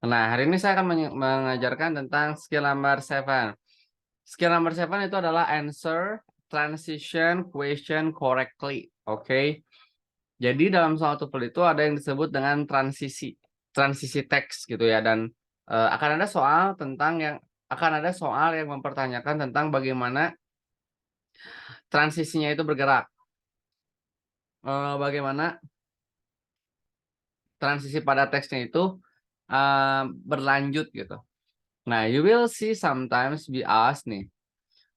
Nah, hari ini saya akan mengajarkan tentang skill number 7. Skill number 7 itu adalah answer transition question correctly. Oke. Jadi dalam suatu tuple itu ada yang disebut dengan transisi teks gitu ya, dan akan ada soal yang mempertanyakan tentang bagaimana transisinya itu bergerak. Bagaimana transisi pada teksnya itu berlanjut gitu. Nah, you will see sometimes be asked nih.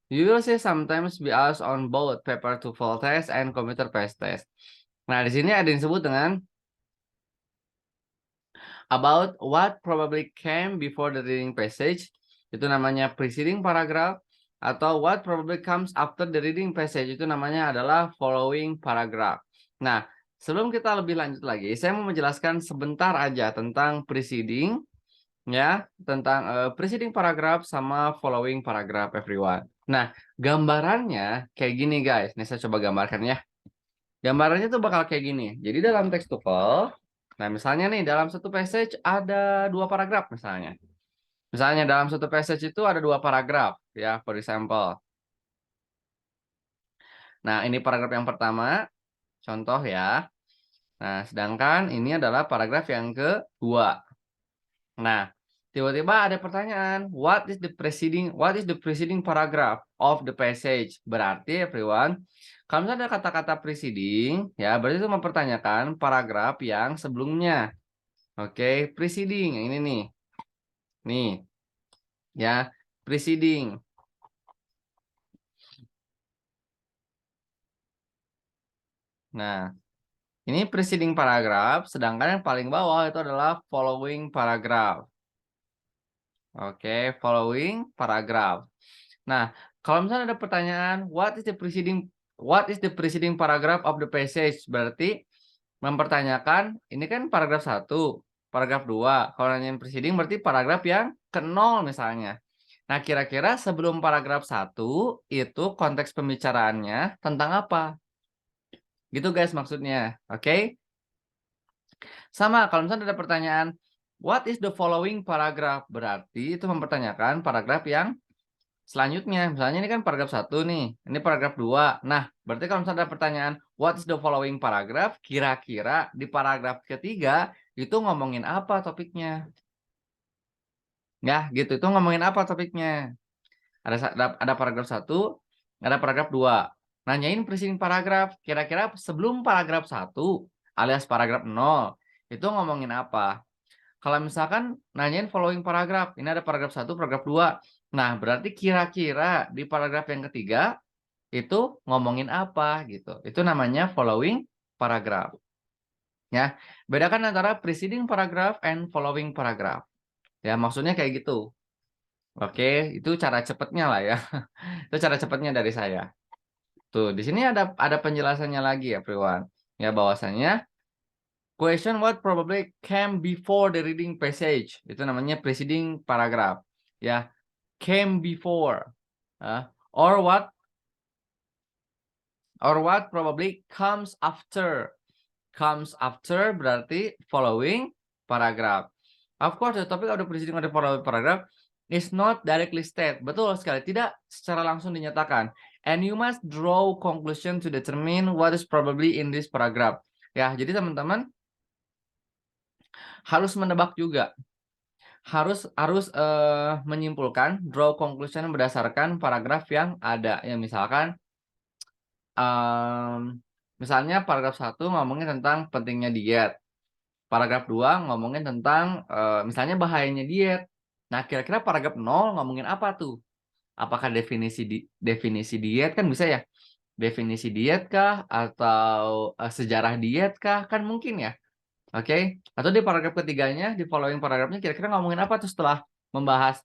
You will see sometimes be asked on both paper to full test and computer paste test. Nah, di sini ada yang disebut dengan about what probably came before the reading passage. Itu namanya preceding paragraph, atau what probably comes after the reading passage. Itu namanya adalah following paragraph. Nah, sebelum kita lebih lanjut lagi, saya mau menjelaskan sebentar aja tentang preceding, ya, tentang preceding paragraph sama following paragraph, everyone. Nah, gambarannya kayak gini guys. Nih saya coba gambarkan ya. Gambarannya tuh bakal kayak gini. Jadi dalam teks TOEFL, nah misalnya nih dalam satu passage ada 2 paragraf misalnya. Misalnya dalam satu passage itu ada 2 paragraf ya, for example. Nah, ini paragraf yang pertama, contoh ya. Nah, sedangkan ini adalah paragraf yang kedua. Nah, tiba-tiba ada pertanyaan, what is the preceding paragraph of the passage? Berarti everyone, kalau misalnya ada kata-kata preceding, ya berarti itu mempertanyakan paragraf yang sebelumnya. Oke, preceding yang ini nih. Nih, ya, preceding. Nah, ini preceding paragraf, sedangkan yang paling bawah itu adalah following paragraph. Oke, following paragraph. Nah, kalau misalnya ada pertanyaan, what is the preceding paragraph of the passage? Berarti mempertanyakan, ini kan paragraf 1, paragraf 2. Kalau nanyain preceding berarti paragraf yang ke-0 misalnya. Nah, kira-kira sebelum paragraf 1 itu konteks pembicaraannya tentang apa? Gitu guys maksudnya. Oke? Sama kalau misalnya ada pertanyaan, what is the following paragraph? Berarti itu mempertanyakan paragraf yang selanjutnya. Misalnya ini kan paragraf 1 nih, ini paragraf 2. Nah, berarti kalau misalnya ada pertanyaan, what is the following paragraph? Kira-kira di paragraf ketiga itu ngomongin apa topiknya? Ya, gitu. Itu ngomongin apa topiknya? Ada paragraf 1, ada paragraf 2. Nanyain preceding paragraf, kira-kira sebelum paragraf 1 alias paragraf 0 itu ngomongin apa? Kalau misalkan nanyain following paragraf, ini ada paragraf 1, paragraf 2. Nah, berarti kira-kira di paragraf yang ketiga itu ngomongin apa gitu. Itu namanya following paragraph. Ya, bedakan antara preceding paragraph and following paragraph. Ya, maksudnya kayak gitu. Oke, itu cara cepatnya lah ya. Itu cara cepatnya dari saya. Tuh, di sini ada penjelasannya lagi ya, everyone. Ya, bahwasanya question what probably came before the reading passage. Itu namanya preceding paragraph. Ya, came before. Or what probably comes after. Comes after berarti following paragraph. Of course, the topic of the preceding or the following paragraph is not directly stated. Betul sekali, tidak secara langsung dinyatakan. And you must draw conclusion to determine what is probably in this paragraph. Ya, jadi teman-teman harus menebak juga. Harus menyimpulkan, draw conclusion berdasarkan paragraf yang ada. Ya, misalnya paragraf 1 ngomongin tentang pentingnya diet. Paragraf 2 ngomongin tentang misalnya bahayanya diet. Nah, kira-kira paragraf 0 ngomongin apa tuh? Apakah definisi diet kan bisa ya? Definisi diet kah atau sejarah diet kah? Kan mungkin ya. Oke. Atau di paragraf ketiganya, di following paragrafnya kira-kira ngomongin apa tuh setelah membahas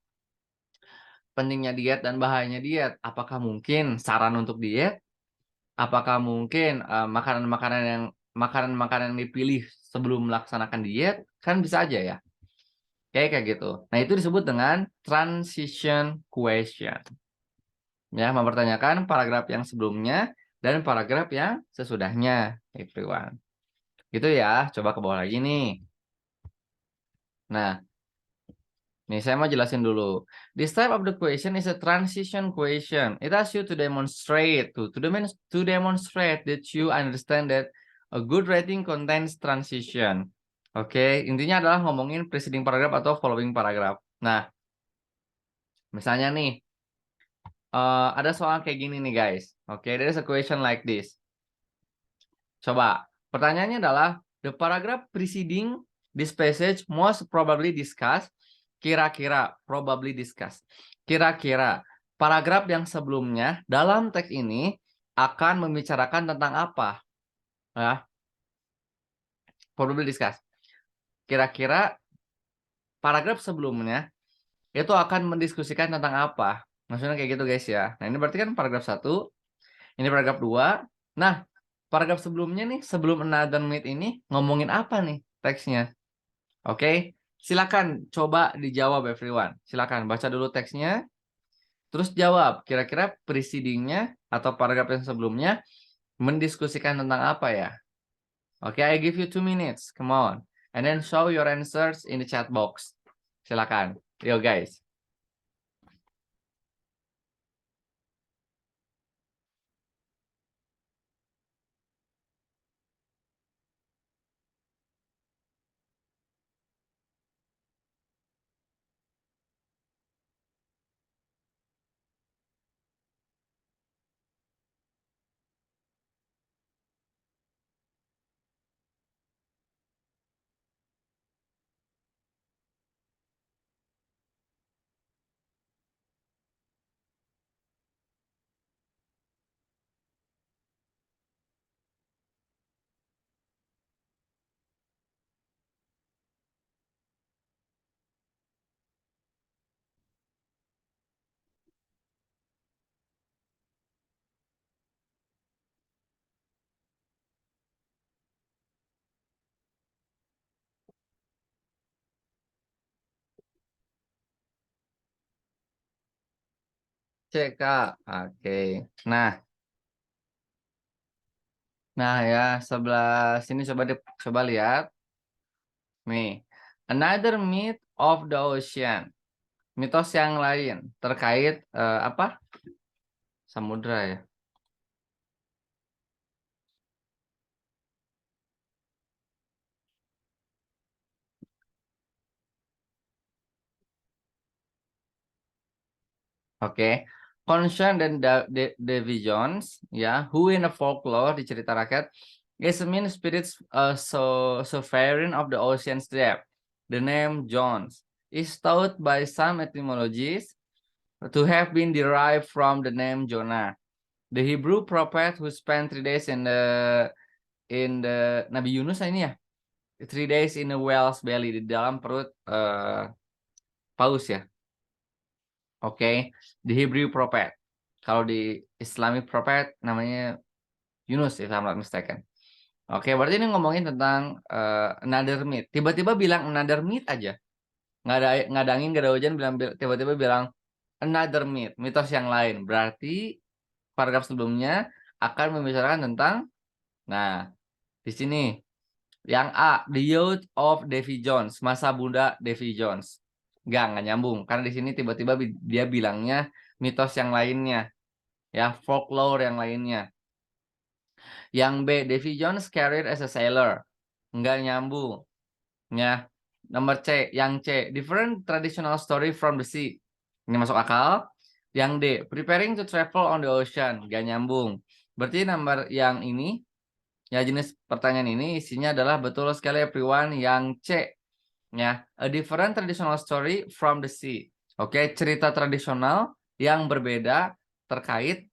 pentingnya diet dan bahayanya diet? Apakah mungkin saran untuk diet? Apakah mungkin makanan-makanan yang dipilih sebelum melaksanakan diet? Kan bisa aja ya. Kayak gitu. Nah, itu disebut dengan transition question. Ya, mempertanyakan paragraf yang sebelumnya dan paragraf yang sesudahnya, everyone. Gitu ya. Coba ke bawah lagi nih. Nah, Nih, saya mau jelasin dulu. This type of the question is a transition question. It asks you to demonstrate to demonstrate that you understand that a good writing contains transition. Oke, intinya adalah ngomongin preceding paragraph atau following paragraph. Nah, misalnya nih, ada soal kayak gini nih guys. Oke, there is a question like this. Coba, pertanyaannya adalah the paragraph preceding this passage most probably discussed. Kira-kira, probably discussed. Kira-kira, paragraf yang sebelumnya dalam teks ini akan membicarakan tentang apa? Ya, probably discussed. Kira-kira paragraf sebelumnya itu akan mendiskusikan tentang apa? Maksudnya kayak gitu guys ya. Nah, ini berarti kan paragraf 1, ini paragraf 2. Nah, paragraf sebelumnya nih, sebelum another meet ini ngomongin apa nih teksnya? Oke, silakan coba dijawab everyone. Silakan baca dulu teksnya, terus jawab. Kira-kira precedingnya atau paragraf yang sebelumnya mendiskusikan tentang apa ya? Oke, I give you 2 minutes. Come on, and then show your answers in the chat box. Silakan. Yo guys. Cek Kak. Oke. Nah, nah ya sebelah sini coba lihat nih. Another myth of the ocean. Mitos yang lain terkait apa? Samudra ya. Oke. Concern dan Davy Jones ya, who in a folklore di cerita rakyat is a mean spirits sovereign of the ocean's depth. The name Jones is thought by some etymologists to have been derived from the name Jonah, the Hebrew prophet who spent 3 days in the Nabi Yunus ini ya, 3 days in a whale's belly, di dalam perut paus ya. Oke, di Hebrew prophet. Kalau di Islamic prophet namanya Yunus if I'm not mistaken. Oke, berarti ini ngomongin tentang another myth. Tiba-tiba bilang another myth aja. Nggak ada angin, nggak ada hujan, tiba-tiba bilang another myth, mitos yang lain. Berarti paragraf sebelumnya akan membicarakan tentang, nah, di sini yang A, the youth of Davy Jones, masa muda Davy Jones. Nggak nyambung. Karena di sini tiba-tiba dia bilangnya mitos yang lainnya, ya, folklore yang lainnya. Yang B, Davy Jones career as a sailor. Nggak nyambung. Ya. Nomor C, yang C, different traditional story from the sea. Ini masuk akal. Yang D, preparing to travel on the ocean. Nggak nyambung. Berarti nomor yang ini, ya jenis pertanyaan ini isinya adalah betul sekali everyone yang C. Ya, a different traditional story from the sea. Oke, cerita tradisional yang berbeda terkait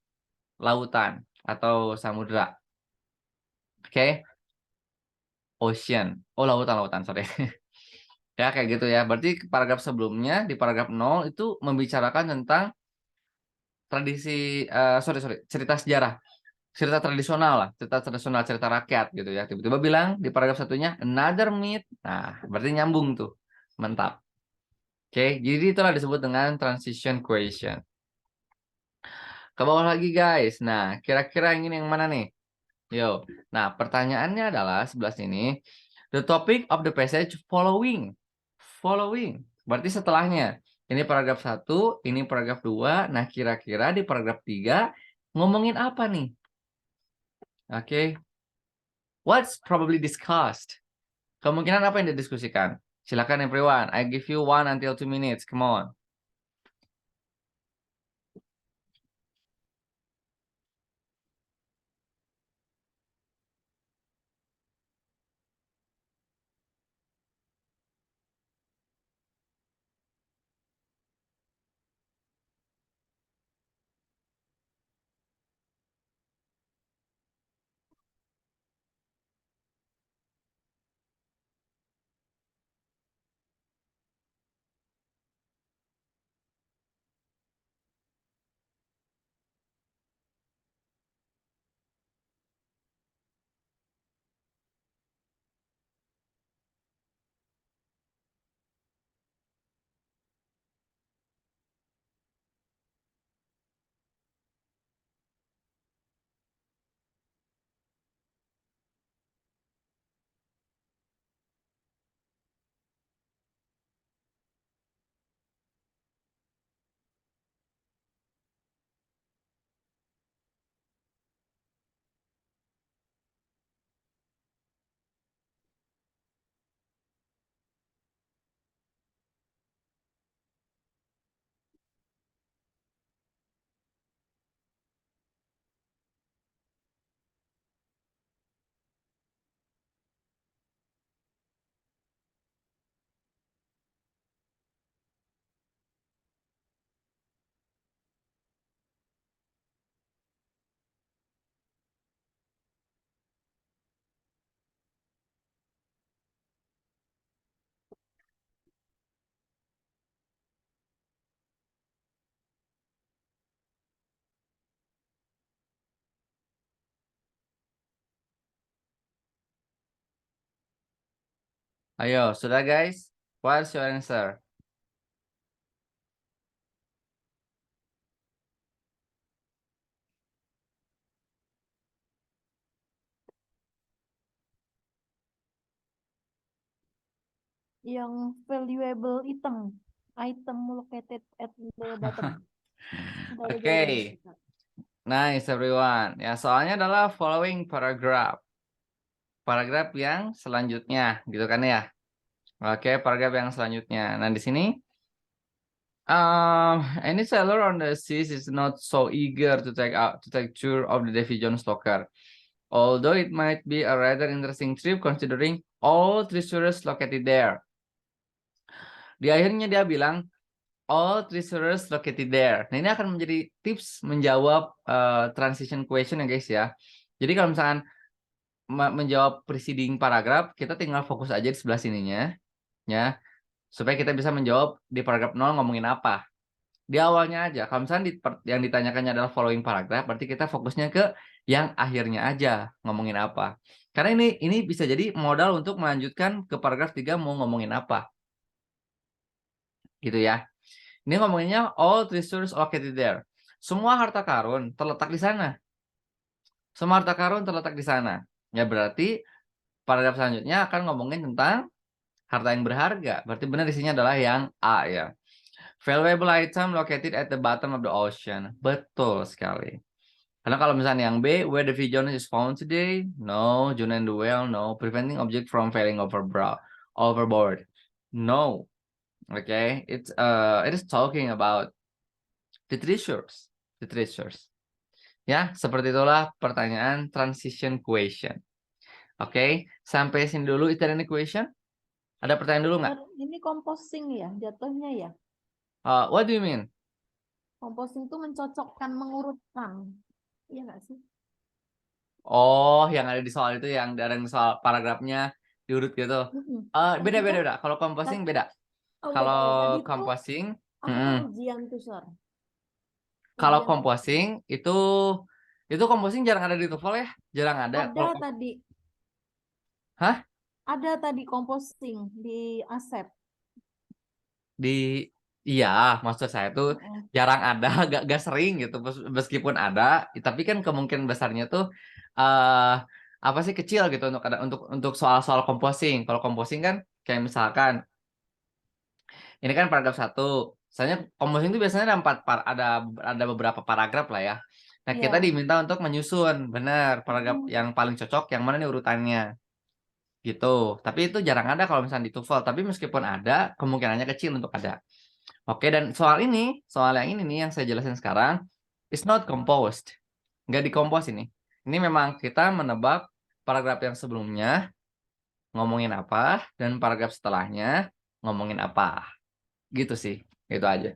lautan atau samudra. Oke, ocean. Oh, lautan, sorry. Ya, kayak gitu ya. Berarti paragraf sebelumnya di paragraf 0 itu membicarakan tentang tradisi cerita sejarah. Cerita tradisional lah, cerita tradisional, cerita rakyat gitu ya. Tiba-tiba bilang di paragraf satunya another myth. Nah, berarti nyambung tuh. Mantap. Oke, jadi itulah disebut dengan transition question. Ke bawah lagi guys. Nah, kira-kira yang ini yang mana nih? Yo. Nah, pertanyaannya adalah sebelah sini. The topic of the passage following. Following. Berarti setelahnya. Ini paragraf 1, ini paragraf 2. Nah, kira-kira di paragraf 3 ngomongin apa nih? Oke. What's probably discussed? Kemungkinan apa yang didiskusikan? Silakan everyone. I give you 1 until 2 minutes. Come on. Ayo, sudah guys? What's your answer? Yang valuable item located at the bottom. Nggak ada Oke. jawabannya, Kak. Nice everyone. Ya, soalnya adalah following paragraph. Paragraf yang selanjutnya, gitu kan ya? Oke, paragraf yang selanjutnya. Nah, di sini any seller on the seas is not so eager to take tour of the Davy Jones locker. Although it might be a rather interesting trip considering all treasures located there. Di akhirnya dia bilang all treasures located there. Nah, ini akan menjadi tips menjawab transition question ya guys ya. Jadi kalau misalkan menjawab preceding paragraf, kita tinggal fokus aja di sebelah sininya ya, supaya kita bisa menjawab di paragraf 0 ngomongin apa. Di awalnya aja. Kalau misalnya yang ditanyakannya adalah following paragraph, berarti kita fokusnya ke yang akhirnya aja ngomongin apa. Karena ini bisa jadi modal untuk melanjutkan ke paragraf 3 mau ngomongin apa. Gitu ya. Ini ngomonginnya all treasures located there. Semua harta karun terletak di sana. Semua harta karun terletak di sana. Ya berarti paragraf selanjutnya akan ngomongin tentang harta yang berharga. Berarti benar isinya adalah yang A ya. Valuable item located at the bottom of the ocean. Betul sekali. Karena kalau misalnya yang B, where the Jones is found today, no. June and the whale, no. Preventing object from falling overboard, no. Okay, it is talking about the treasures, the treasures. Ya, seperti itulah pertanyaan transition question. Oke, sampai sini dulu. Is there any question? Ada pertanyaan dulu nggak? Ini composing ya, jatuhnya ya. What do you mean? Composing itu mencocokkan, mengurutkan. Iya nggak sih? Oh, yang ada di soal itu yang ada di soal paragrafnya diurut gitu. Beda. Kalau composing beda. Oh, beda ya. Kalau Tadi tuh composing, aku kan ujian tuh, Sir. kalau Ujian. composing itu composing jarang ada di TOEFL ya, jarang ada. Ada tadi. Hah? Ada tadi composting di ASEP. Iya, maksud saya tuh jarang ada, gak sering gitu. Meskipun ada, tapi kan kemungkinan besarnya tuh apa sih kecil gitu untuk soal-soal composing. Kalau composing kan kayak misalkan Ini kan paragraf 1. Misalnya composing itu biasanya ada beberapa paragraf lah ya. Nah, kita Iya. diminta untuk menyusun, benar, paragraf yang paling cocok yang mana nih urutannya. Gitu. Tapi itu jarang ada kalau misalnya di TOEFL, tapi meskipun ada, kemungkinannya kecil untuk ada. Oke, dan soal yang ini nih yang saya jelasin sekarang, is not composed. Nggak dikompos ini. Ini memang kita menebak paragraf yang sebelumnya ngomongin apa, dan paragraf setelahnya ngomongin apa. Gitu sih. Gitu aja.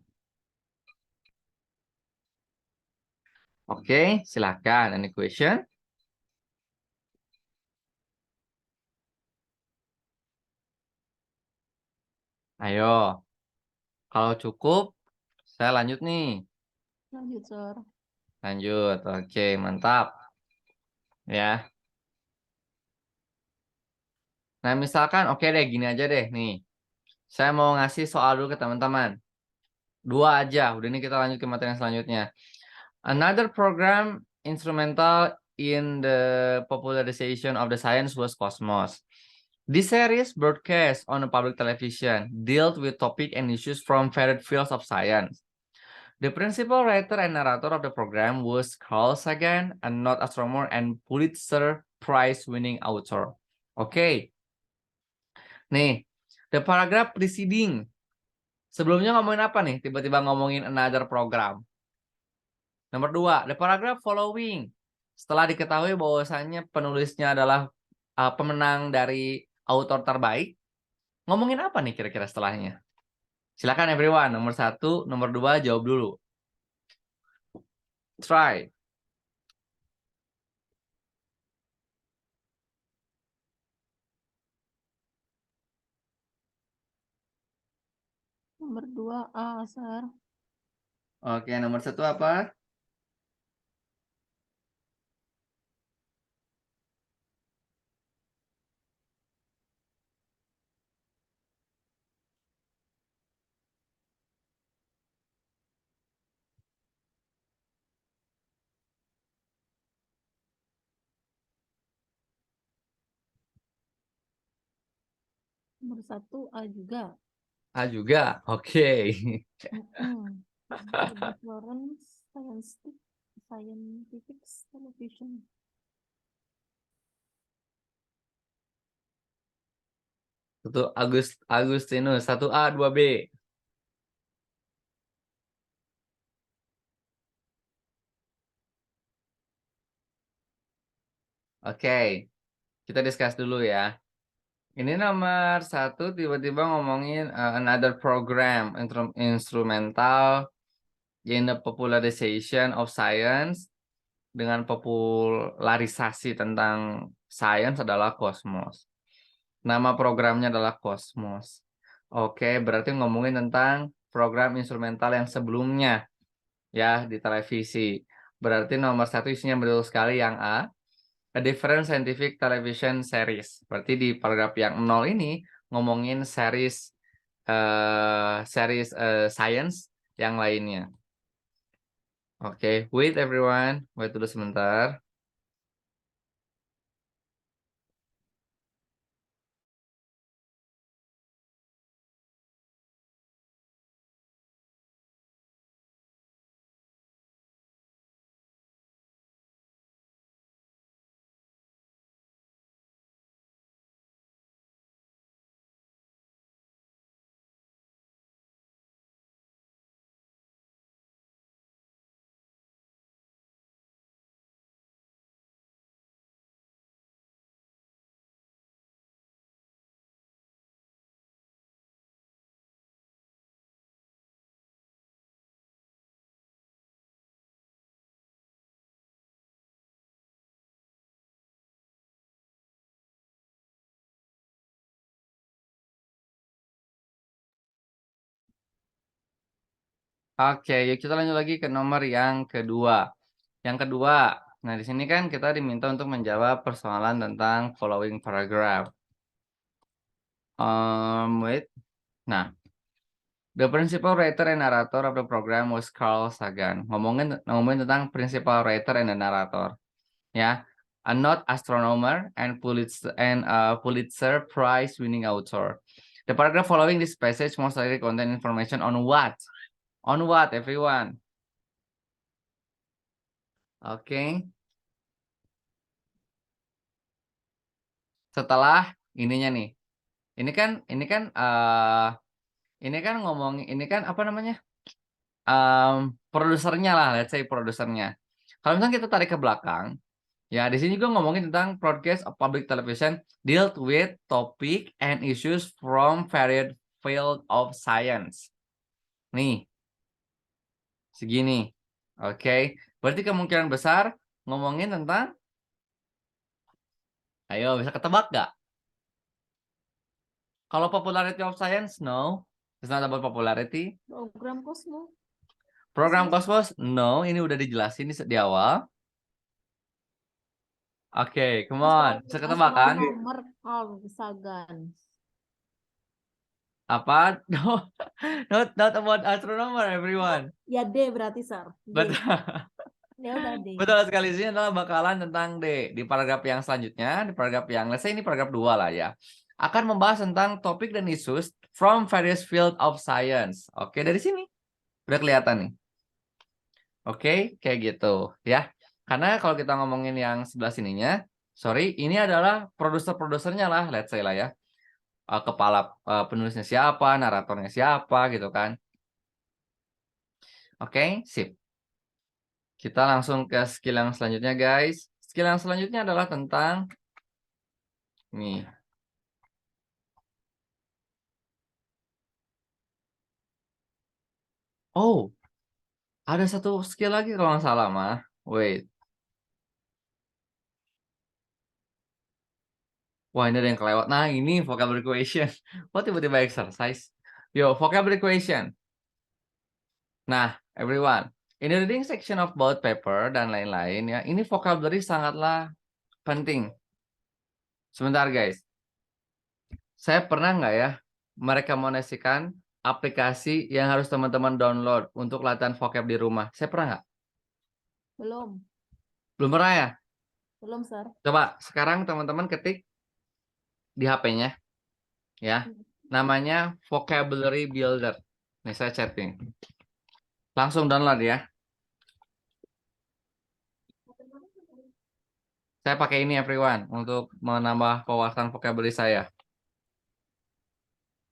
Oke, silakan. Any question? Ayo. Kalau cukup, saya lanjut nih. Lanjut, Sir. Lanjut. Oke, mantap. Ya. Nah, misalkan, oke deh, gini aja deh. Nih, saya mau ngasih soal dulu ke teman-teman. 2 aja. Udah nih kita lanjut ke materi yang selanjutnya. Another program instrumental in the popularization of the science was Cosmos. This series, broadcast on the public television, dealt with topic and issues from varied fields of science. The principal writer and narrator of the program was Carl Sagan, a not astronomer and Pulitzer Prize-winning author. Oke, nih, the paragraph preceding. Sebelumnya ngomongin apa nih? Tiba-tiba ngomongin another program. Nomor 2, the paragraph following. Setelah diketahui bahwasannya penulisnya adalah pemenang dari autor terbaik, ngomongin apa nih kira-kira setelahnya? Silakan everyone, nomor 1, nomor 2 jawab dulu. Try. Nomor 2A, Sir. Oke, nomor 1 apa? Nomor 1A juga. A juga. Oke. The Florence Scientific Television. Itu Agustinus 1A 2B. Oke. Kita discuss dulu ya. Ini nomor 1 tiba-tiba ngomongin another program instrumental in the popularization of science, dengan popularisasi tentang sains adalah Cosmos. Nama programnya adalah Cosmos. Oke, berarti ngomongin tentang program instrumental yang sebelumnya ya di televisi. Berarti nomor 1 isinya betul sekali yang A. A different scientific television series. Berarti di paragraf yang 0 ini ngomongin series science yang lainnya. Oke, wait everyone. Wait dulu sebentar. Oke, yuk kita lanjut lagi ke nomor yang kedua. Yang kedua, nah di sini kan kita diminta untuk menjawab persoalan tentang following paragraph. Wait. Nah, the principal writer and narrator of the program was Carl Sagan. Ngomongin tentang principal writer and the narrator, ya. A not astronomer and Pulitzer Prize winning author. The paragraph following this passage most likely contain information on what? On what, everyone? Oke. Setelah ininya nih. Ini kan ngomong ini kan apa namanya? Produsernya lah, let's say produsernya. Kalau misalnya kita tarik ke belakang, ya di sini juga ngomongin tentang broadcast of public television dealt with topic and issues from varied field of science. Nih, segini. Oke, berarti kemungkinan besar ngomongin tentang, ayo bisa ketebak gak? Kalau popularity of science, no. It's not about popularity. Program Cosmo. Program Cosmos, no. Ini udah dijelasin di awal. Oke, come on. Bisa ketebak kan? Astronomer Carl Sagan. Apa? No, not about astronomer, everyone. Ya D berarti, Sir. D. Betul. Ya udah D. Betul sekali, sini adalah bakalan tentang D. Di paragraf yang selanjutnya, di paragraf yang, let's say ini paragraf 2 lah ya. Akan membahas tentang topik dan issues from various field of science. Oke, dari sini. Udah kelihatan nih. Oke, kayak gitu ya. Karena kalau kita ngomongin yang sebelah sininya, sorry, ini adalah produser-produsernya lah, let's say lah ya. Kepala penulisnya siapa, naratornya siapa gitu kan. Oke, sip. Kita langsung ke skill yang selanjutnya, guys. Skill yang selanjutnya adalah tentang nih. Oh, ada satu skill lagi kalau nggak salah mah. Wait. Wah, ini ada yang kelewat. Nah, ini vocabulary question. Wah, tiba-tiba exercise. Yo, vocabulary question. Nah, everyone. In the reading section of both paper dan lain-lain ya, ini vocabulary sangatlah penting. Sebentar, guys. Saya pernah nggak ya merekomendasikan aplikasi yang harus teman-teman download untuk latihan vocab di rumah? Saya pernah nggak? Belum. Belum pernah ya? Belum, Sir. Coba sekarang teman-teman ketik di HP-nya ya. Namanya Vocabulary Builder. Nih saya chatting. Langsung download ya. Saya pakai ini everyone untuk menambah wawasan vocabulary saya.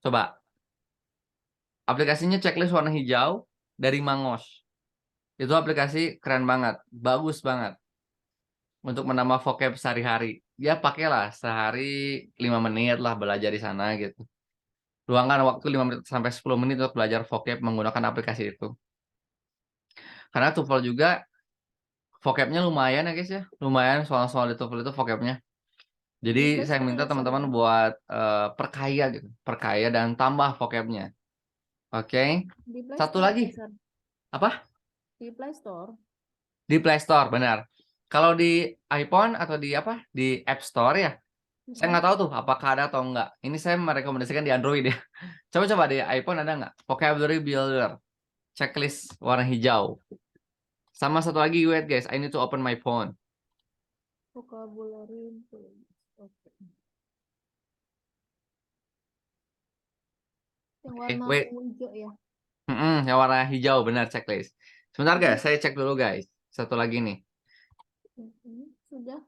Coba. Aplikasinya checklist warna hijau dari Mangos. Itu aplikasi keren banget, bagus banget. Untuk menambah vocab sehari-hari. Ya pakailah sehari 5 menit lah belajar di sana gitu. Luangkan waktu 5 menit sampai 10 menit untuk belajar vocab menggunakan aplikasi itu. Karena TOEFL juga vocabnya lumayan ya guys ya. Lumayan soal-soal di TOEFL itu vocabnya. Jadi saya minta teman-teman buat perkaya gitu. Perkaya dan tambah vocabnya. Oke. Satu lagi. Apa? Di Play Store. Di Play Store, benar. Kalau di iPhone atau di apa? Di App Store ya. Saya nggak tahu tuh apakah ada atau enggak. Ini saya merekomendasikan di Android ya. Coba-coba di iPhone ada nggak? Vocabulary Builder. Checklist warna hijau. Sama satu lagi, wait guys. I need to open my phone. Vocabulary. Oke. Yang warna hijau ya. Yang warna hijau, benar checklist. Sebentar guys, saya cek dulu guys. Satu lagi nih. Sudah.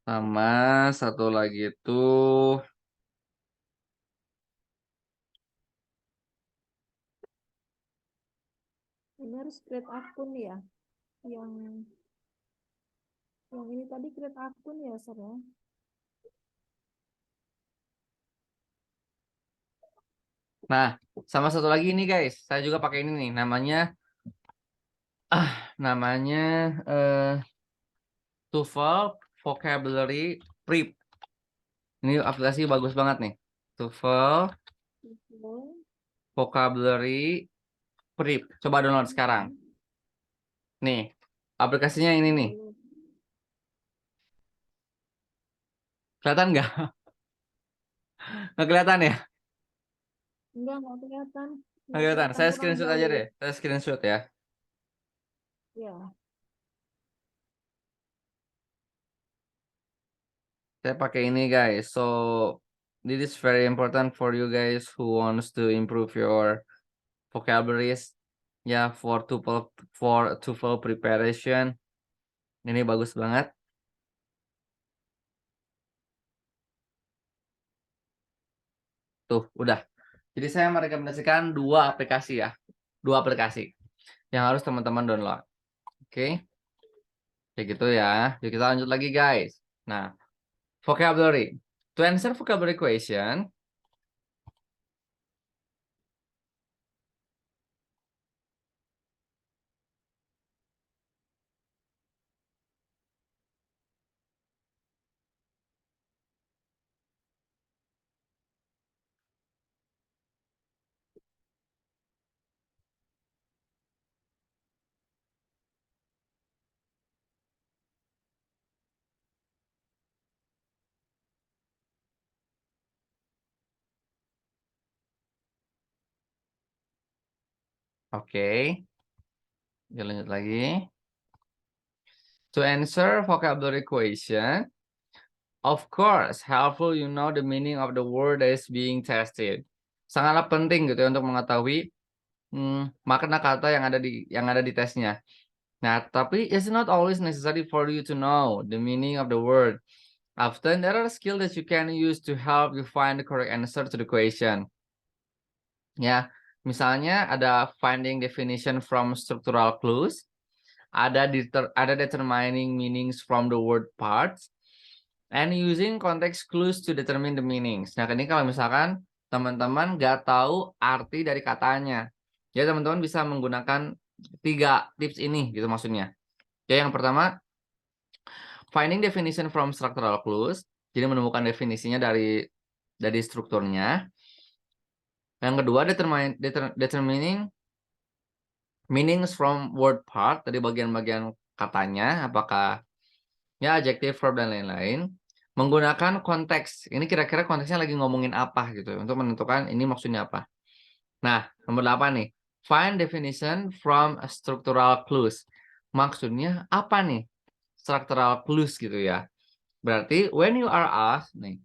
Sama satu lagi itu ini harus create akun ya. Yang ini tadi create akun ya, Sir ya. Nah, sama satu lagi ini guys. Saya juga pakai ini nih, namanya TOEFL Vocabulary Prep. Ini aplikasi bagus banget nih. TOEFL Vocabulary Prep. Coba download sekarang. Nih. Aplikasinya ini nih. Kelihatan nggak? Nggak kelihatan ya? Enggak kelihatan. Nggak Nggak kelihatan. kelihatan Saya kurang screenshot aja jauh. deh. Saya screenshot ya. Ya. Saya pakai ini guys. So this is very important for you guys who wants to improve your vocabularies. Ya, for TOEFL preparation. Ini bagus banget. Tuh, udah. Jadi saya merekomendasikan dua aplikasi ya. Dua aplikasi yang harus teman-teman download. Oke. Kayak gitu ya. Yuk kita lanjut lagi guys. Nah, vocabulary. To answer vocabulary question, oke. Kita lanjut lagi. To answer vocabulary question, of course, helpful you know the meaning of the word that is being tested. Sangatlah penting gitu ya untuk mengetahui makna kata yang ada di tesnya. Nah, tapi it's not always necessary for you to know the meaning of the word. Often there are skills that you can use to help you find the correct answer to the question. Ya, misalnya ada finding definition from structural clues, ada determining meanings from the word parts, and using context clues to determine the meanings. Nah, ini kalau misalkan teman-teman nggak tahu arti dari katanya, ya teman-teman bisa menggunakan 3 tips ini gitu maksudnya. Ya, yang pertama, finding definition from structural clues, jadi menemukan definisinya dari strukturnya. Yang kedua, determining meanings from word part, dari bagian-bagian katanya, apakah ya adjective, verb, dan lain-lain. Menggunakan konteks, ini kira-kira konteksnya lagi ngomongin apa gitu, untuk menentukan ini maksudnya apa. Nah, nomor 8 nih, find definition from structural clues. Maksudnya apa nih structural clues gitu ya. Berarti when you are asked nih,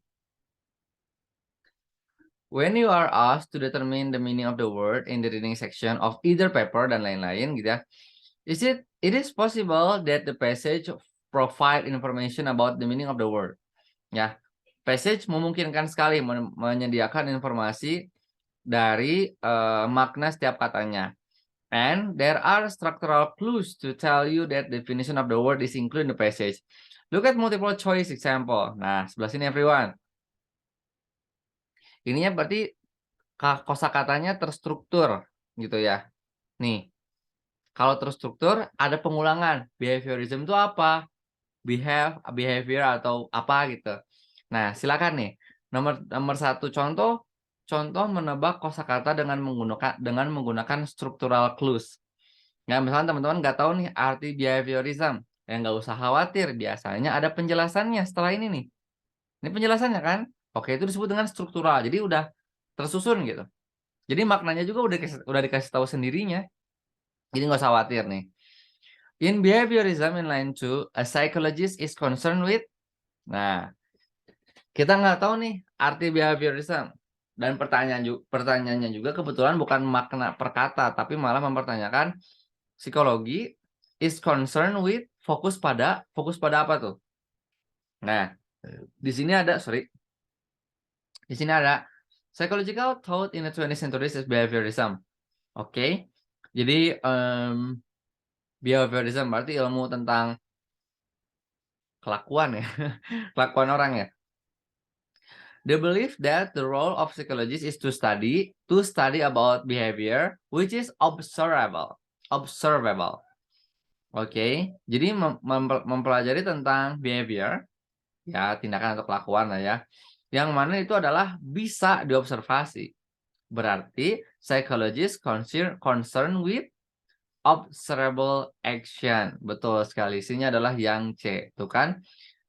when you are asked to determine the meaning of the word in the reading section of either paper dan lain-lain gitu ya, it is possible that the passage provide information about the meaning of the word. Ya, passage memungkinkan sekali menyediakan informasi dari makna setiap katanya. And there are structural clues to tell you that definition of the word is included in the passage. Look at multiple choice example. Nah, sebelah sini everyone. Ininya berarti kosakatanya terstruktur gitu ya. Nih, kalau terstruktur ada pengulangan. Behaviorism itu apa? Behavior atau apa gitu. Nah, silakan nih. Nomor 1 contoh menebak kosakata dengan menggunakan structural clues. Ya, misalnya teman-teman nggak tahu nih arti behaviorism, ya nggak usah khawatir, biasanya ada penjelasannya setelah ini nih. Ini penjelasannya kan? Oke, itu disebut dengan struktural. Jadi udah tersusun gitu. Jadi maknanya juga udah dikasih tahu sendirinya. Jadi nggak usah khawatir nih. In behaviorism in line 2, a psychologist is concerned with. Nah, kita nggak tahu nih arti behaviorism. Dan pertanyaannya juga kebetulan bukan makna per kata, tapi malah mempertanyakan psikologi is concerned with fokus pada apa tuh? Nah, di sini ada psychological thought in the 20th century is behaviorism. Oke. Jadi behaviorism berarti ilmu tentang kelakuan ya. Kelakuan orang ya. They believe that the role of psychologist is to study about behavior which is observable. Oke. Jadi mempelajari tentang behavior, ya tindakan atau kelakuan lah ya, yang mana itu adalah bisa diobservasi. Berarti psychologist concern with observable action. Betul sekali. Isinya adalah yang C. Tuh kan?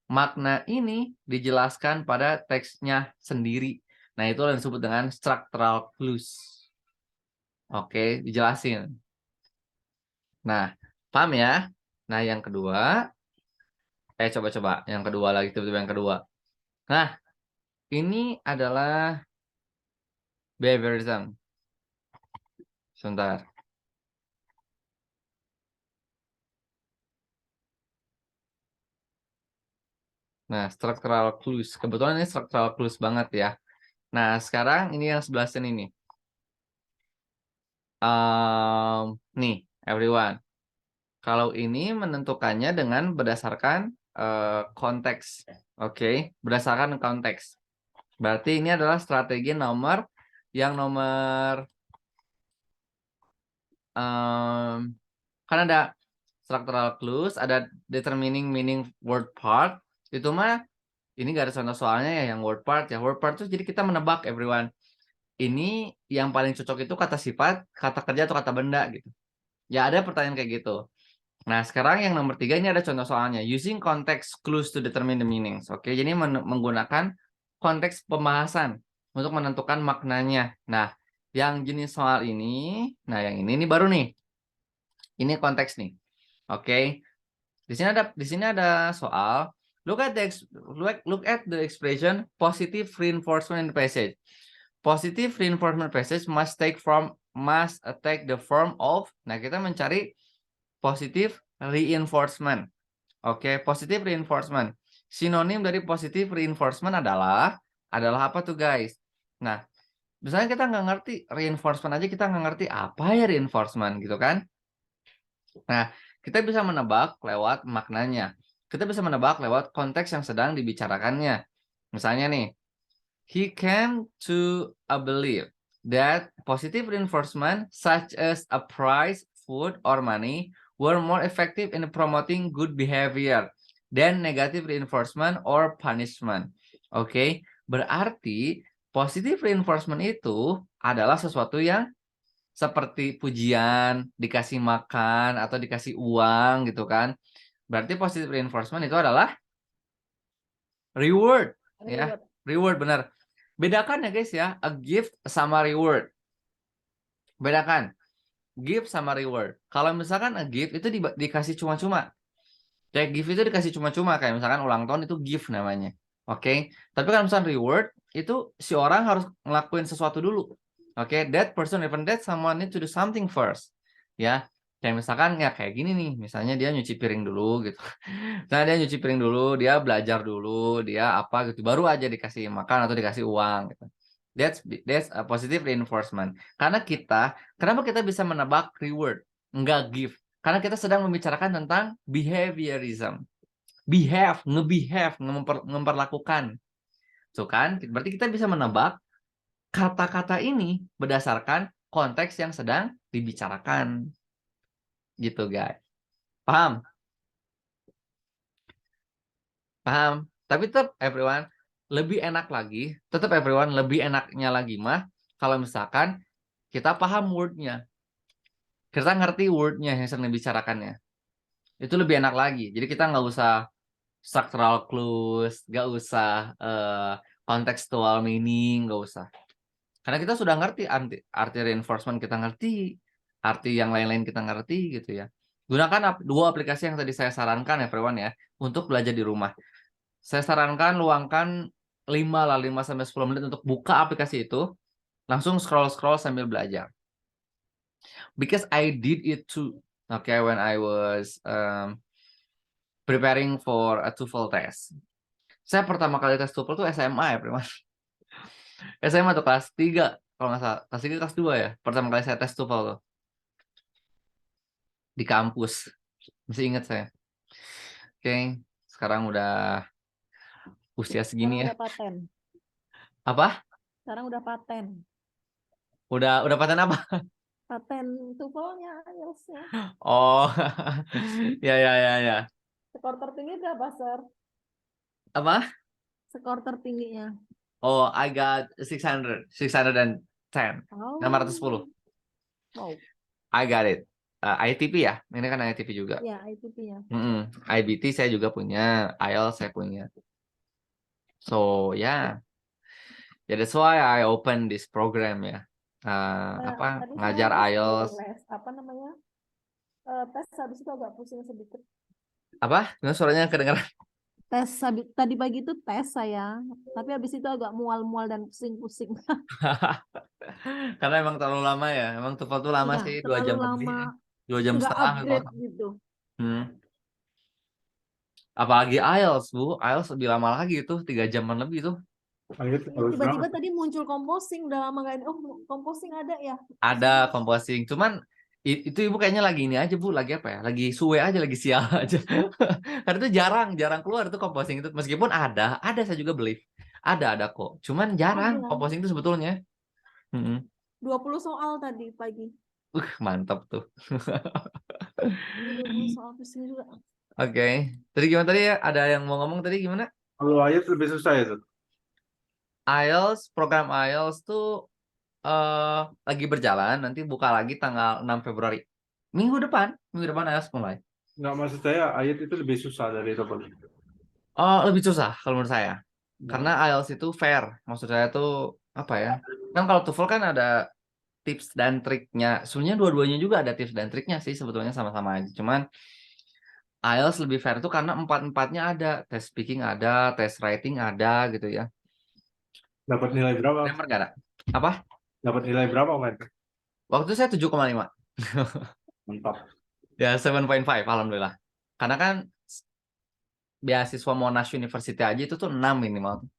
Makna ini dijelaskan pada teksnya sendiri. Nah, itu yang disebut dengan structural clues. Oke, dijelasin. Nah, paham ya? Nah, yang kedua, coba-coba. Yang kedua lagi, tiba-tiba yang kedua. Nah, ini adalah behaviorism. Sebentar. Nah, structural clues. Kebetulan ini structural clues banget ya. Nah, sekarang ini yang sebelah sini nih. Nih, everyone. Kalau ini menentukannya dengan berdasarkan konteks. Oke, berdasarkan konteks. Berarti ini adalah strategi nomor kan ada structural clues, ada determining meaning word part. Itu mah ini gak ada contoh soalnya ya yang word part ya. Word part itu jadi kita menebak everyone. Ini yang paling cocok itu kata sifat, kata kerja atau kata benda gitu. Ya ada pertanyaan kayak gitu. Nah, sekarang yang nomor 3 ini ada contoh soalnya. Using context clues to determine the meanings. Oke, jadi menggunakan konteks pembahasan untuk menentukan maknanya. Nah, yang jenis soal ini, nah yang ini baru nih. Ini konteks nih. Oke. Di sini ada soal. Look at the expression positive reinforcement in the passage. Positive reinforcement passage must take the form of. Nah, kita mencari positive reinforcement. Oke, positive reinforcement. Sinonim dari positive reinforcement adalah apa tuh guys? Nah, misalnya kita nggak ngerti reinforcement aja, kita nggak ngerti apa ya reinforcement gitu kan? Nah, kita bisa menebak lewat maknanya. Kita bisa menebak lewat konteks yang sedang dibicarakannya. Misalnya nih, he came to a belief that positive reinforcement such as a prize, food, or money were more effective in promoting good behavior than negative reinforcement or punishment. Oke, berarti positive reinforcement itu adalah sesuatu yang seperti pujian, dikasih makan atau dikasih uang gitu kan. Berarti positive reinforcement itu adalah reward ya. Reward benar. Bedakan ya guys ya, a gift sama reward. Bedakan. Gift sama reward. Kalau misalkan a gift itu dikasih cuma-cuma. Kayak gift itu dikasih cuma-cuma, kayak misalkan ulang tahun itu gift namanya. Oke. Tapi kalau misalkan reward itu si orang harus ngelakuin sesuatu dulu. Oke, that person, even that someone need to do something first. Ya. Kayak misalkan ya kayak gini nih, misalnya dia nyuci piring dulu gitu. Nah, dia nyuci piring dulu, dia belajar dulu, dia apa gitu, baru aja dikasih makan atau dikasih uang gitu. That's a positive reinforcement. Kenapa kita bisa menebak reward, enggak gift? Karena kita sedang membicarakan tentang behaviorism. Ngebehave, memperlakukan. So kan, berarti kita bisa menebak kata-kata ini berdasarkan konteks yang sedang dibicarakan. Gitu, guys. Paham? Paham? Tapi tetap everyone, lebih enaknya lagi mah kalau misalkan kita paham wordnya. Kita ngerti wordnya yang sedang dibicarakannya. Itu lebih enak lagi. Jadi kita nggak usah structural clues, nggak usah contextual meaning, nggak usah. Karena kita sudah ngerti arti reinforcement, kita ngerti arti yang lain-lain, kita ngerti gitu ya. Gunakan dua aplikasi yang tadi saya sarankan everyone ya untuk belajar di rumah. Saya sarankan luangkan 5 sampai 10 menit untuk buka aplikasi itu, langsung scroll sambil belajar. Because I did it too. Okay, when I was preparing for a TOEFL test. Saya pertama kali tes TOEFL tuh SMA ya, Prima. SMA tuh kelas 3, kalau nggak salah. Kelas 3, kelas 2 ya. Pertama kali saya tes TOEFL tuh. Di kampus. Masih ingat saya. Oke, sekarang udah usia segini ya. Udah paten. Apa? Sekarang udah paten. Udah paten apa? Paten TOEFL-nya, IELTS-nya. Oh, ya. Skor tertinggi berapa, Sir? Apa? Skor tertingginya. Oh, I got 610. Oh. 610. Wow. I got it. ITP ya. Ini kan ITP juga. Ya, ITP-nya. IBT saya juga punya, IELTS saya punya. So yeah, that's why I open this program ya. Tadi saya Ngajar IELTS. les apa namanya? Tes habis itu agak pusing sedikit. Apa? Ini suaranya kedengeran. Tadi pagi itu tes saya, tapi habis itu agak mual-mual dan pusing-pusing. Karena emang terlalu lama ya. Emang TOEFL tuh lama Iya, sih, 2 terlalu jam lebih. lama, 2 jam nggak setengah gitu. upgrade gitu. Hmm. Apalagi IELTS, Bu. IELTS lebih lama lagi itu, 3 jaman lebih tuh. Iya, Tiba-tiba tadi muncul composing, udah lama gak ini. Oh, composing ada ya? Ada composing. Cuman itu Ibu kayaknya lagi ini aja, Bu. Lagi apa ya? Lagi suwe aja, lagi sial aja. Karena itu jarang keluar itu composing itu. Meskipun ada saya juga believe. Ada kok. Cuman jarang Ada. composing itu sebetulnya. 20 soal tadi pagi. Mantap tuh. 20 soal pusing juga. Oke. Tadi gimana tadi ya? Ada yang mau ngomong tadi gimana? Kalau IELTS lebih susah ya, Zat? IELTS, program IELTS tuh lagi berjalan. Nanti buka lagi tanggal 6 Februari. Minggu depan IELTS mulai. Nggak, maksud saya IELTS itu lebih susah dari TOEFL. Oh, lebih susah kalau menurut saya. Karena Nah, IELTS itu fair. Maksud saya tuh apa ya? Kan kalau TOEFL kan ada tips dan triknya. Sebenarnya dua-duanya juga ada tips dan triknya sih sebetulnya sama-sama aja. Cuman IELTS lebih fair itu karena empat-empatnya ada. Tes speaking ada, tes writing ada gitu ya. dapat nilai berapa? Grammar nggak ada. Apa? Dapat nilai berapa, Mas? Waktu itu saya 7,5. Mantap. Ya, 7,5 alhamdulillah. Karena kan beasiswa Monash University aja itu tuh 6 minimal.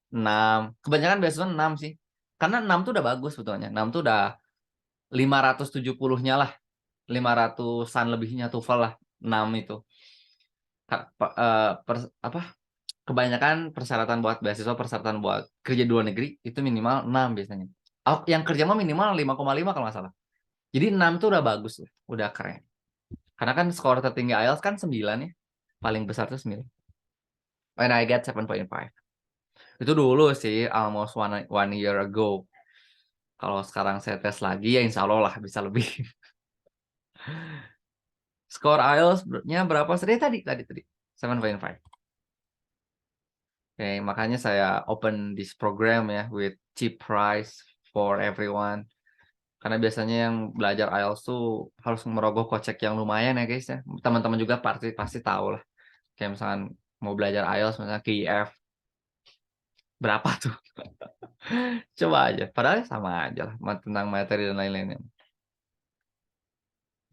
6. Kebanyakan beasiswa 6 sih. Karena 6 tuh udah bagus sebetulnya. 6 tuh udah 570-nya lah. 500-an lebihnya TOEFL lah. 6 itu. Apa? Kebanyakan persyaratan buat beasiswa, persyaratan buat kerja di luar negeri itu minimal 6 biasanya. Yang kerja mah minimal 5,5 kalau nggak salah. Jadi 6 tuh udah bagus, udah keren. Karena kan skor tertinggi IELTS kan 9 ya. Paling besar tuh 9. When I get 7,5. Itu dulu sih, almost one year ago. Kalau sekarang saya tes lagi, ya insya Allah lah bisa lebih. Skor IELTS-nya berapa? Tadi. 7,5. Oke, makanya saya open this program ya, with cheap price for everyone. Karena biasanya yang belajar IELTS tuh harus merogoh kocek yang lumayan ya guys ya. Teman-teman juga pasti tahu lah. Kayak misalkan mau belajar IELTS misalnya ke IF. Berapa tuh? Coba aja. Padahal sama aja lah tentang materi dan lain-lainnya.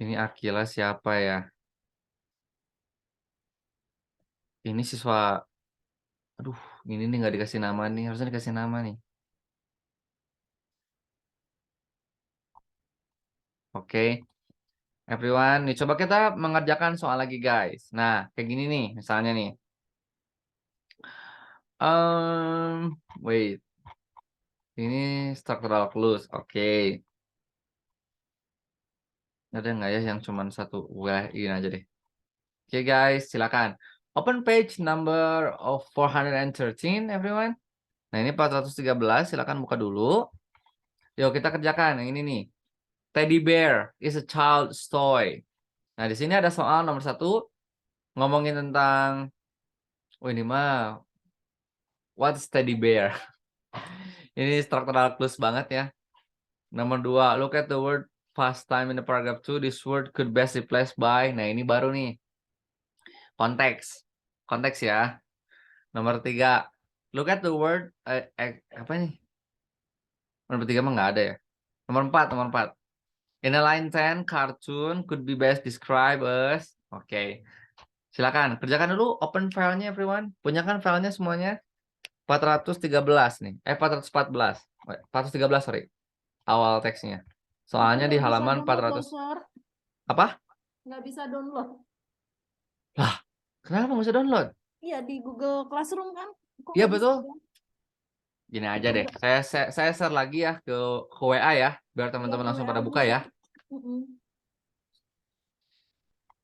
Ini Akila siapa ya? Ini siswa. Aduh, ini nih nggak dikasih nama nih. Harusnya dikasih nama nih. Oke. Everyone, nih coba kita mengerjakan soal lagi guys. Nah, kayak gini nih, misalnya nih. Wait. Ini structural clues. Oke. Ada nggak ya yang cuman satu? Wah, ini aja deh. Oke guys, silakan. Open page number of 413, everyone. Nah, ini 413, silakan buka dulu. Yuk, kita kerjakan yang ini nih. Teddy bear is a child's toy. Nah, di sini ada soal nomor 1. Ngomongin tentang, oh ini mah, what's teddy bear? Ini structural clues banget ya. Nomor 2, look at the word past time in the paragraph 2. This word could best replaced by. Nah, ini baru nih. Konteks. Konteks ya. Nomor 3, look at the word apa nih? Nomor 3 mah nggak ada ya. Nomor 4. In a line 10, cartoon could be best described as. Oke. Silakan kerjakan dulu, open filenya everyone. Punya kan filenya semuanya? 413 nih. 414. 413 sorry. Awal teksnya. Soalnya di halaman 400. Apa? Nggak bisa download. Lah, kenapa nggak bisa download? Iya, di Google Classroom kan. Kok Iya nggak bisa betul. download? Gini aja deh. Saya share lagi ya ke WA ya, biar teman-teman Ya, langsung WA pada buka dulu. ya. Mm-mm.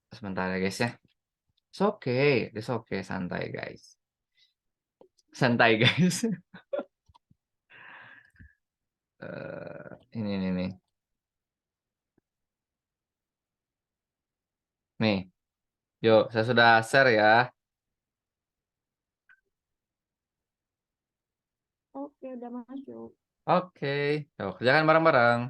Sebentar ya guys ya. It's okay, santai guys. Santai guys. Ini nih. Nih, yuk, saya sudah share ya. Oke, udah masuk. Oke, yuk, kerjakan bareng-bareng.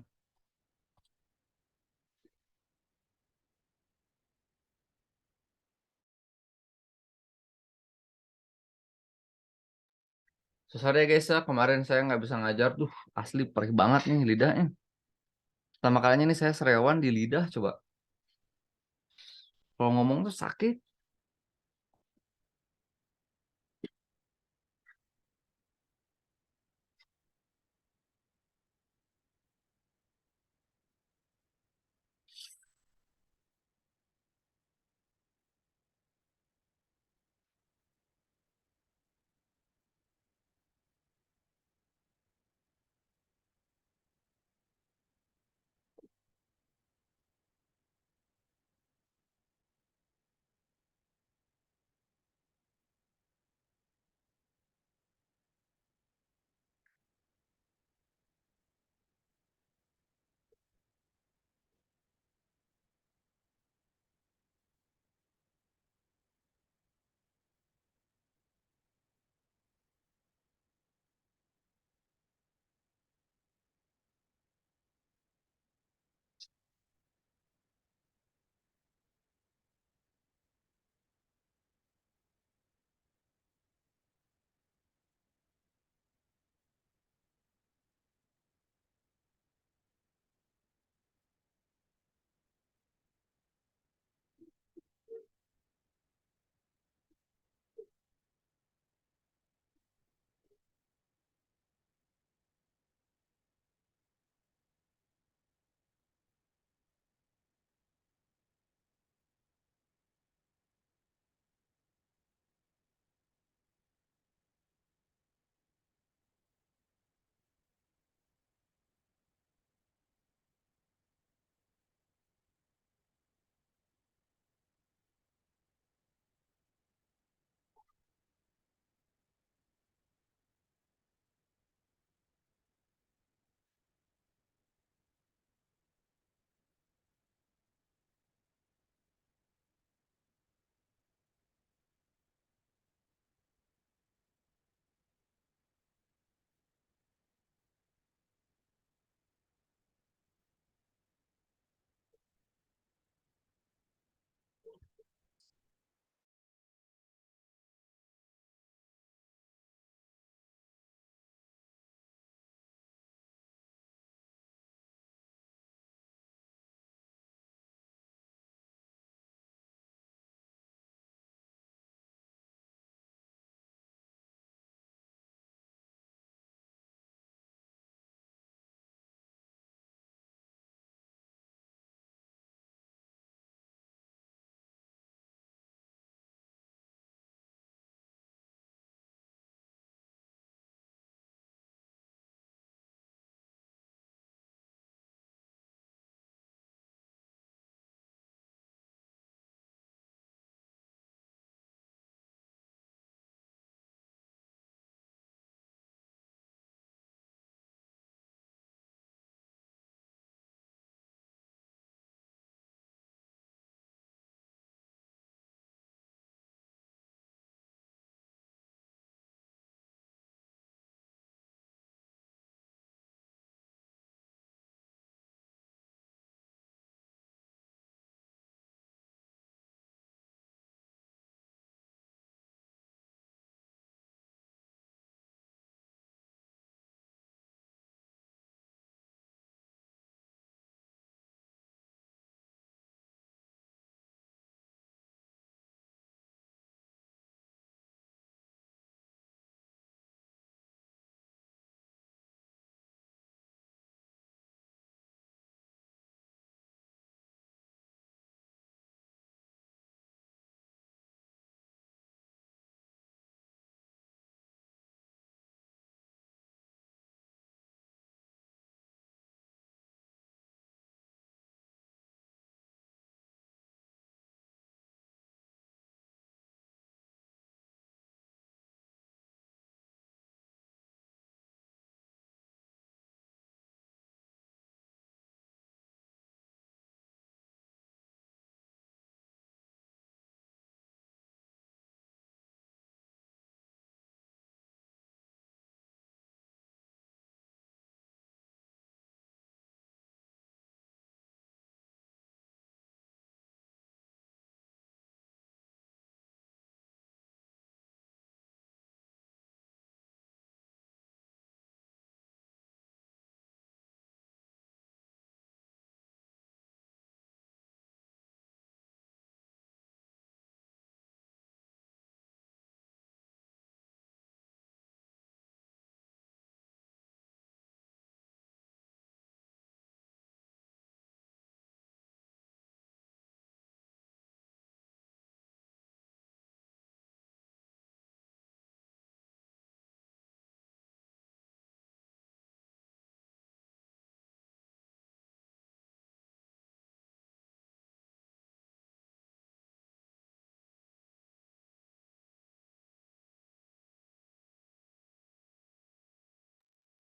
Susah deh guys ya, kemarin saya nggak bisa ngajar. Duh, asli perih banget nih lidahnya. Pertama kalinya nih saya serewan di lidah, coba. Kalau ngomong tuh sakit.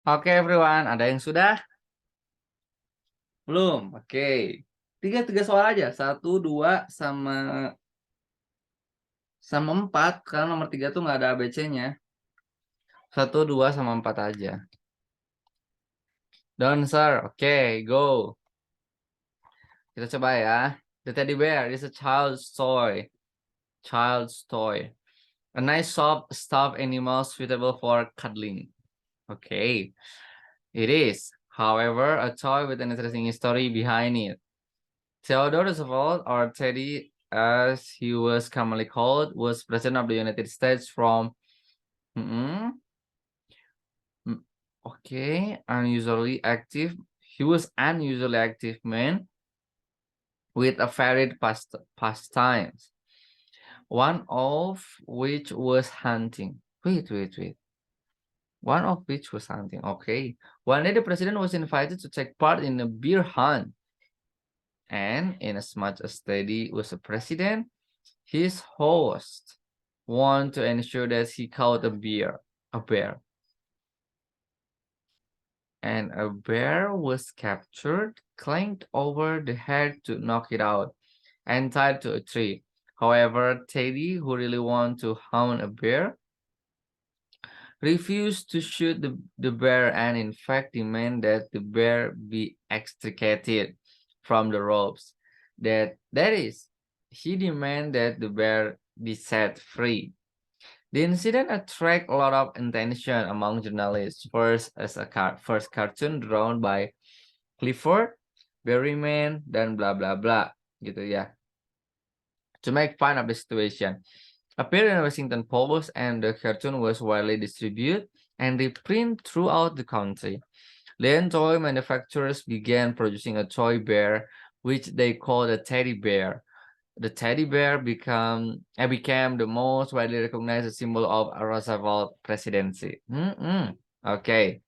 Oke, everyone. Ada yang sudah? Belum? Oke. Tiga soal aja. 1, 2, sama 4. Karena nomor 3 tuh nggak ada ABC-nya. 1, 2, sama 4 aja. Done, sir. Oke, go. Kita coba ya. The teddy bear is a child's toy. Child's toy. A nice soft stuffed animal suitable for cuddling. Okay. It is, however, a toy with an interesting story behind it. Theodore Roosevelt, or Teddy as he was commonly called, was President of the United States from unusually active. He was unusually active man with a varied pastimes, one of which was hunting. Wait. One of which was hunting. Okay. One day the president was invited to take part in a bear hunt. And inasmuch as Teddy was a president, his host wanted to ensure that he caught a bear. And a bear was captured, clanked over the head to knock it out, and tied to a tree. However, Teddy, who really wanted to hunt a bear, refused to shoot the bear and in fact demanded that the bear be extricated from the ropes. That is, he demanded that the bear be set free. The incident attracted a lot of attention among journalists, first as a first cartoon drawn by Clifford, Berryman, dan bla bla bla gitu ya. To make fun of the situation. Appeared in the Washington Post, and the cartoon was widely distributed and reprinted throughout the country. Then toy manufacturers began producing a toy bear, which they called a teddy bear. The teddy bear became the most widely recognized symbol of a Roosevelt presidency. Okay.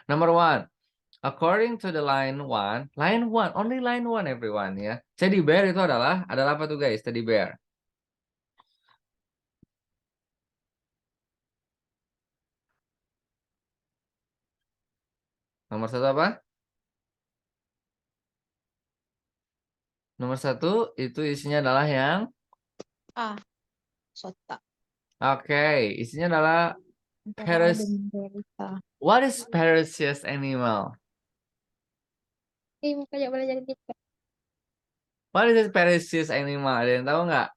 Number 1. According to the line 1, only line 1 everyone ya. Teddy bear itu adalah apa tuh guys? Teddy bear. Nomor 1 apa? Nomor 1 itu isinya adalah yang Sota. Oke, isinya adalah What is Parisius animal? Kayak boleh jadi gitu. What is this Parisius animal? Ada yang tahu nggak?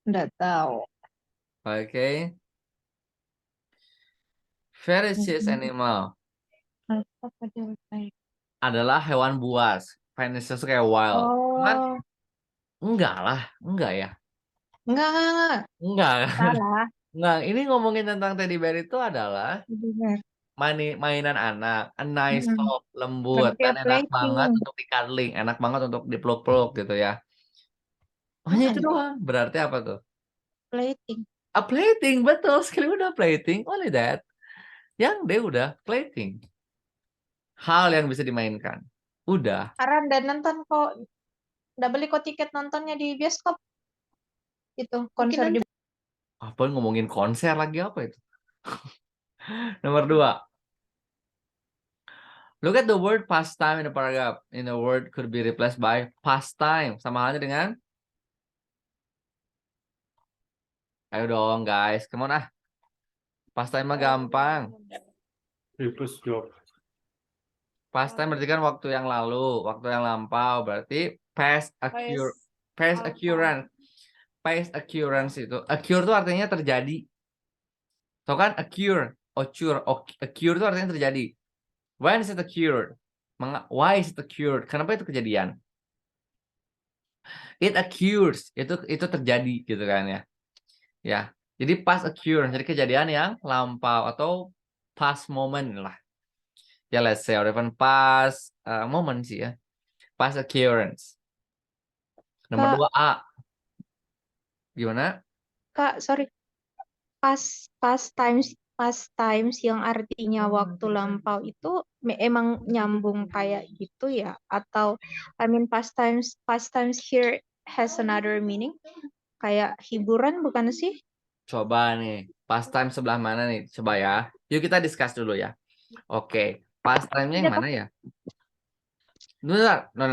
Nggak tahu. Oke. Parisius animal Apa dia kayak? adalah hewan buas. Parisius kayak wild. Cuman Oh, enggak lah, enggak ya. enggak. Enggak. Salah. Enggak, ini ngomongin tentang teddy bear itu adalah Benar. mainan anak, a nice Mm-mm. soft, lembut, Berarti dan enak plaything. banget untuk di-cuddling, enak banget untuk dipeluk-peluk gitu ya. Hanya itu doang. Berarti apa tuh? Plaything. A plaything, betul sekali, udah plaything, only that. Yang D udah plaything. Hal yang bisa dimainkan. Udah. Aran dan nonton kok. Udah beli kok tiket nontonnya di bioskop. Itu konser di Apa ngomongin konser lagi apa itu? Nomor 2. Look at the word pastime in the paragraph. In the word could be replaced by pastime. Sama halnya dengan ayo dong guys, come on ah. Pastime mah gampang. Previous job. Pastime berarti kan waktu yang lalu, waktu yang lampau. Berarti past occurrence. Past occurrence itu. Occur itu artinya terjadi. Tahu kan? Occur itu artinya terjadi. When is it occurred? Why is it occurred? Kenapa itu kejadian? It occurs, itu terjadi gitu kan ya. Ya. Jadi past occurrence, jadi kejadian yang lampau atau past moment lah. Ya let's say or even past moment sih ya. Past occurrence. Nomor 2A. Gimana? Kak, sorry. Past times yang artinya waktu lampau itu emang nyambung kayak gitu ya? Atau past times here has another meaning? Kayak hiburan bukan sih? Coba nih, pastime sebelah mana nih? Coba ya. Yuk kita discuss dulu ya. Oke, past time-nya yang Ada mana ya? Bentar, no.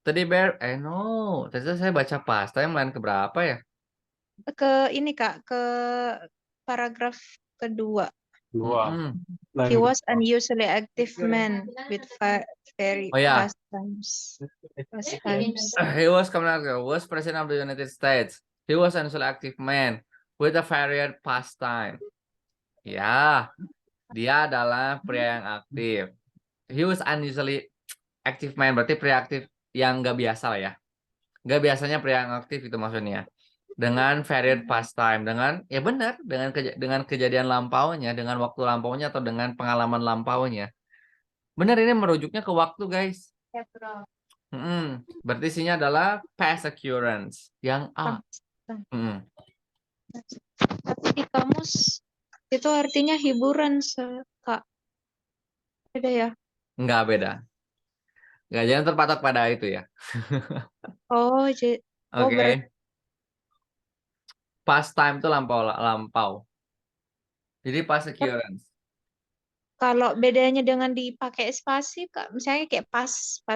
Teddy bear, no. Tadi saya baca past time line keberapa ya? ke ini Kak, ke paragraf kedua. Dua. Mm-mm. He Line was kedua. unusually active man with very Oh ya, past times. Past times. he was was president of the United States. He was an unusually active man with a varied pastime. Ya, dia adalah pria yang aktif. He was unusually active man, berarti pria aktif yang nggak biasa lah ya. Nggak biasanya pria yang aktif itu maksudnya. Dengan varied pastime, dengan ya benar, dengan kejadian lampaunya, dengan waktu lampaunya atau dengan pengalaman lampaunya. Benar ini merujuknya ke waktu, guys. Berarti isinya adalah past occurrence yang A. Tapi di kamus itu artinya hiburan, Kak. Beda ya? Nggak beda. Nggak, jangan terpatok pada itu ya. Oh, Oke. berarti Pastime itu lampau. Jadi past occurrence. kalau bedanya dengan dipakai spasi, Kak, misalnya kayak past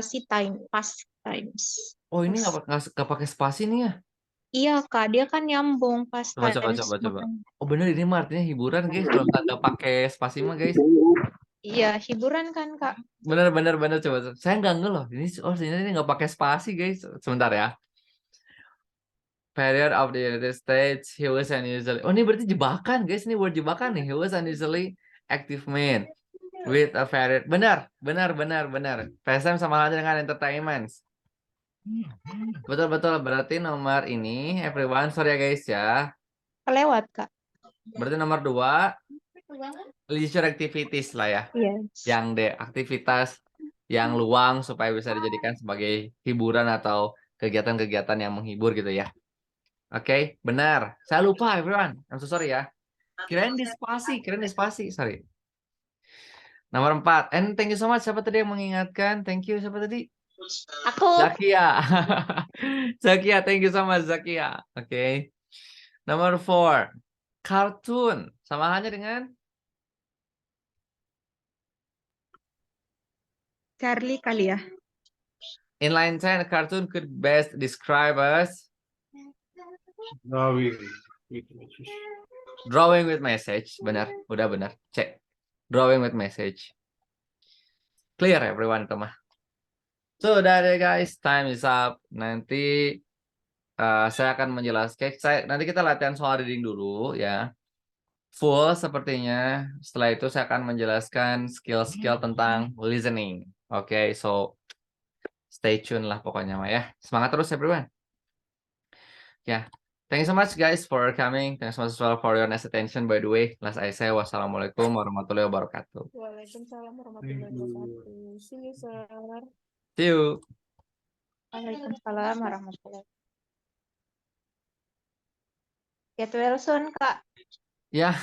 times. Oh, ini Pas- nggak pakai spasi nih ya? Iya, Kak, dia kan nyambung past Coba. times. Oh, bener ini mah artinya hiburan, guys. Kalau nggak pakai spasi mah, guys. Iya, hiburan kan, Kak? Bener. Coba. Saya nggak nge loh. Ini nggak pakai spasi, guys. Sebentar ya. Period of the United States, he was unusually. Oh, ini berarti jebakan, guys. Ini word jebakan nih. He was unusually active man with a varied. Benar. PSM sama halnya dengan entertainment. Betul. Berarti nomor ini, everyone. Sorry ya, guys ya. Kelewat, Kak. Berarti nomor 2, leisure activities lah ya. Yes. Yang D, aktivitas yang luang supaya bisa dijadikan sebagai hiburan atau kegiatan-kegiatan yang menghibur gitu ya. Oke, benar. Saya lupa, everyone. I'm so sorry ya. Kirain di spasi. Sorry. Nomor 4. And thank you so much. Siapa tadi yang mengingatkan? Thank you. Siapa tadi? Aku Zakia. Zakia, thank you so much, Zakia. Oke. Nomor 4. Cartoon. Sama halnya dengan Charlie kali ya. in line 10, cartoon could best describe us Drawing. With message. drawing with message. Benar. Udah benar. Cek. Drawing with message. Clear everyone itu mah. So, udah deh guys, time is up. Nanti saya akan menjelaskan. Nanti kita latihan soal reading dulu ya. Full sepertinya. Setelah itu saya akan menjelaskan skill-skill tentang listening. Oke, so stay tune lah pokoknya mah ya. Semangat terus everyone. Ya, thank you so much guys for coming. Thanks so much as well for your nice attention. By the way, last I say wassalamualaikum warahmatullahi wabarakatuh. Waalaikumsalam warahmatullahi wabarakatuh. See you, sir. See you. Waalaikumsalam warahmatullahi wabarakatuh. Get well soon, Kak. Ya.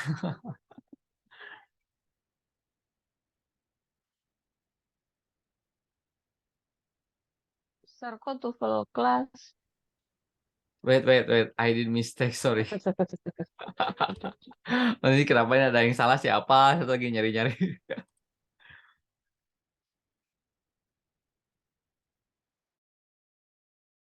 Sir, kok TOEFL class? Wait. I did mistake, sorry. Nanti kenapa ini ada yang salah siapa? Saya lagi nyari-nyari.